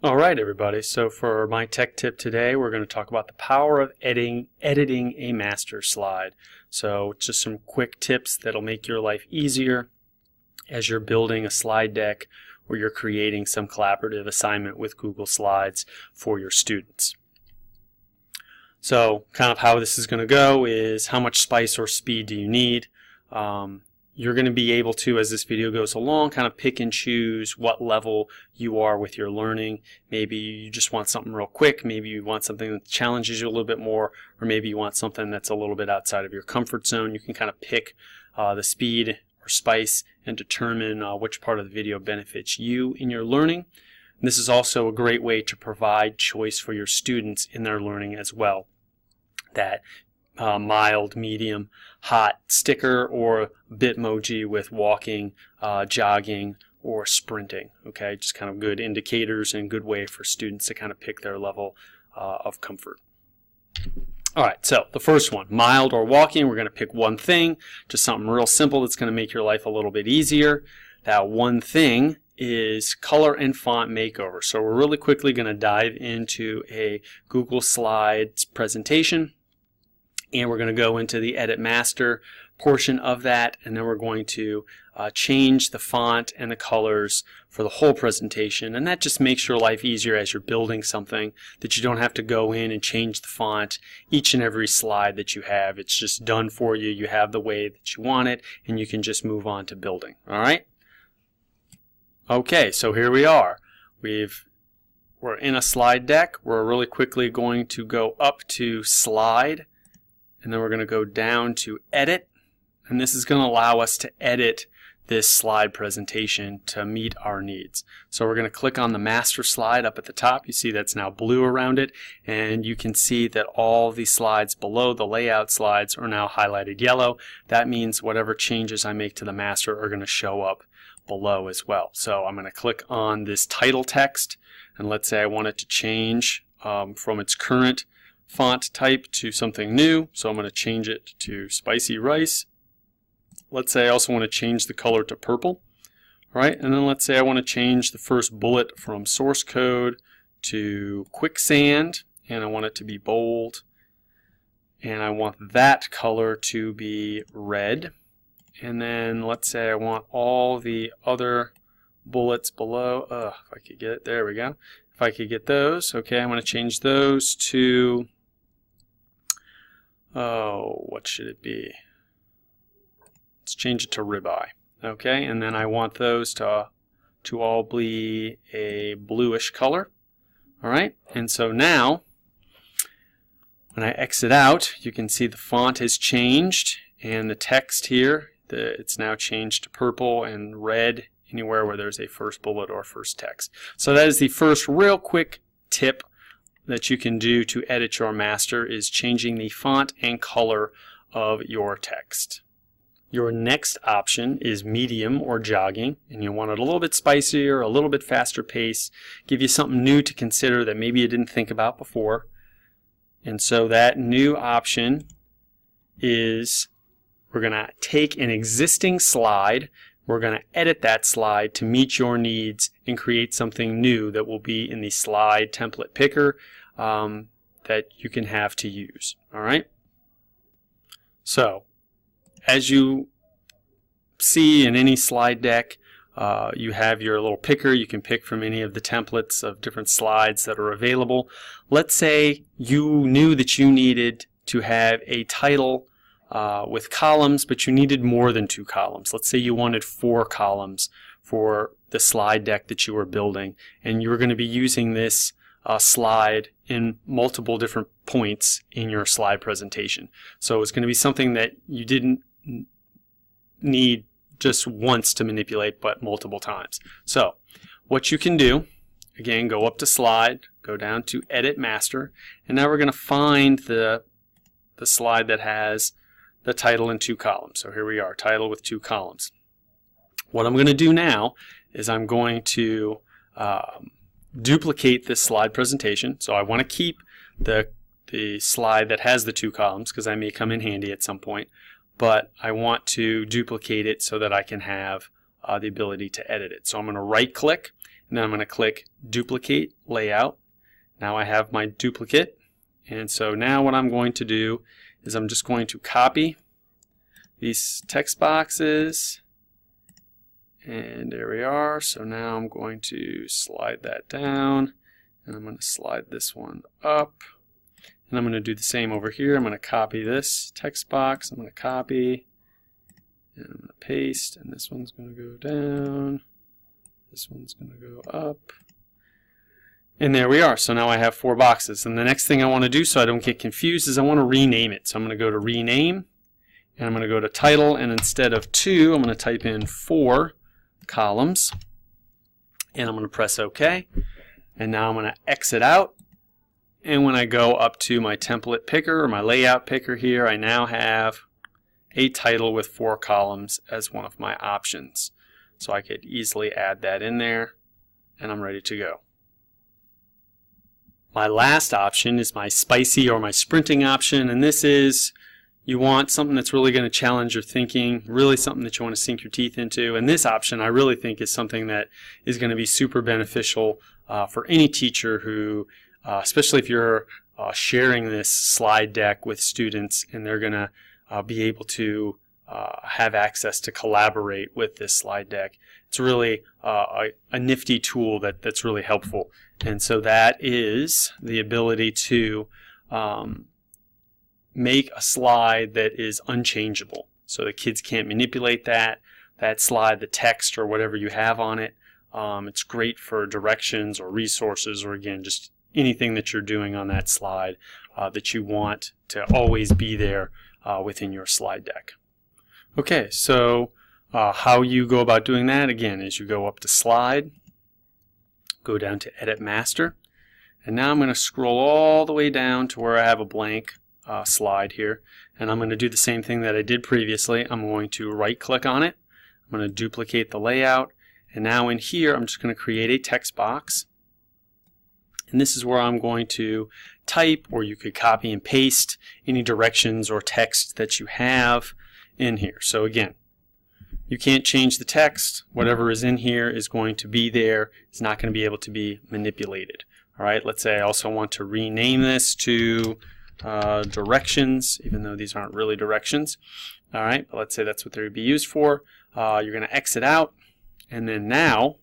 All right, everybody. So for my tech tip today, we're going to talk about the power of editing a master slide. So just some quick tips that'll make your life easier as you're building a slide deck or you're creating some collaborative assignment with Google Slides for your students. So kind of how this is going to go is how much spice or speed do you need? You're going to be able to, as this video goes along, kind of pick and choose what level you are with your learning. Maybe you just want something real quick, maybe you want something that challenges you a little bit more, or maybe you want something that's a little bit outside of your comfort zone. You can kind of pick the speed or spice and determine which part of the video benefits you in your learning. And this is also a great way to provide choice for your students in their learning as well. That mild, medium, hot sticker or Bitmoji with walking, jogging, or sprinting. Okay, just kind of good indicators and good way for students to kind of pick their level of comfort. All right, so the first one, mild or walking, we're going to pick one thing, just something real simple that's going to make your life a little bit easier. That one thing is color and font makeover. So we're really quickly going to dive into a Google Slides presentation. And we're going to go into the Edit Master portion of that, and then we're going to change the font and the colors for the whole presentation. And that just makes your life easier as you're building something, that you don't have to go in and change the font each and every slide that you have. It's just done for you. You have the way that you want it, and you can just move on to building. All right? Okay, so here we are. We're in a slide deck. We're really quickly going to go up to Slide, and then we're going to go down to Edit, and this is going to allow us to edit this slide presentation to meet our needs. So we're going to click on the master slide up at the top. You see that's now blue around it, and you can see that all the slides below the layout slides are now highlighted yellow. That means whatever changes I make to the master are going to show up below as well. So I'm going to click on this title text, and let's say I want it to change from its current font type to something new, so I'm going to change it to Spicy Rice. Let's say I also want to change the color to purple. All right, and then let's say I want to change the first bullet from source code to quicksand, and I want it to be bold, and I want that color to be red. And then let's say I want all the other bullets below. If I could get it, there we go. If I could get those, okay, I'm going to change those to, what should it be? Let's change it to ribeye. Okay, and then I want those to all be a bluish color. All right, and so now when I exit out, you can see the font has changed, and the text here, it's now changed to purple and red anywhere where there's a first bullet or first text. So that is the first real quick tip that you can do to edit your master, is changing the font and color of your text. Your next option is medium or jogging, and you want it a little bit spicier, a little bit faster pace, give you something new to consider that maybe you didn't think about before. And so that new option is, we're going to take an existing slide, we're going to edit that slide to meet your needs and create something new that will be in the slide template picker that you can have to use. All right? So, as you see in any slide deck, you have your little picker. You can pick from any of the templates of different slides that are available. Let's say you knew that you needed to have a title with columns, but you needed more than 2 columns. Let's say you wanted 4 columns for the slide deck that you were building, and you were going to be using this slide in multiple different points in your slide presentation. So it's going to be something that you didn't need just once to manipulate, but multiple times. So what you can do, again, go up to Slide, go down to Edit Master, and now we're going to find the slide that has the title in 2 columns. So here we are, title with 2 columns. What I'm going to do now is I'm going to duplicate this slide presentation. So I want to keep the slide that has the 2 columns because I may come in handy at some point, but I want to duplicate it so that I can have the ability to edit it. So I'm going to right click and then I'm going to click Duplicate Layout. Now I have my duplicate, and so now what I'm going to do is I'm just going to copy these text boxes, and there we are. So now I'm going to slide that down, and I'm going to slide this one up, and I'm going to do the same over here. I'm going to copy this text box, I'm going to copy, and I'm going to paste, and this one's going to go down, this one's going to go up, and there we are. So now I have 4 boxes, and the next thing I want to do so I don't get confused is I want to rename it. So I'm going to go to Rename, and I'm going to go to Title, and instead of 2 I'm going to type in 4 columns, and I'm going to press OK, and now I'm going to exit out, and when I go up to my template picker or my layout picker here, I now have a title with 4 columns as one of my options. So I could easily add that in there, and I'm ready to go. My last option is my spicy or my sprinting option, and this is you want something that's really going to challenge your thinking, really something that you want to sink your teeth into, and this option I really think is something that is going to be super beneficial for any teacher who, especially if you're sharing this slide deck with students and they're going to be able to have access to collaborate with this slide deck. It's really a nifty tool that's really helpful. And so that is the ability to make a slide that is unchangeable. So the kids can't manipulate that slide, the text or whatever you have on it. It's great for directions or resources or again just anything that you're doing on that slide that you want to always be there within your slide deck. Okay, so how you go about doing that again is you go up to Slide, go down to Edit Master, and now I'm going to scroll all the way down to where I have a blank slide here, and I'm going to do the same thing that I did previously. I'm going to right click on it, I'm going to duplicate the layout, and now in here I'm just going to create a text box, and this is where I'm going to type, or you could copy and paste any directions or text that you have in here. So again, you can't change the text. Whatever is in here is going to be there. It's not going to be able to be manipulated. All right, let's say I also want to rename this to directions, even though these aren't really directions. All right, but let's say that's what they would be used for. You're going to exit out, and then now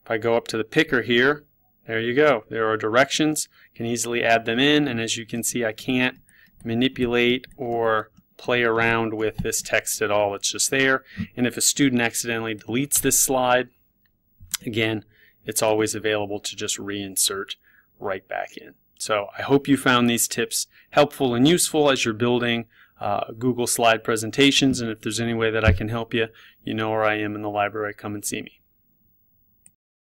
if I go up to the picker here, there you go. There are directions. I can easily add them in, and as you can see, I can't manipulate or play around with this text at all. It's just there. And if a student accidentally deletes this slide, again, it's always available to just reinsert right back in. So I hope you found these tips helpful and useful as you're building Google slide presentations, and if there's any way that I can help you, you know where I am in the library. Come and see me.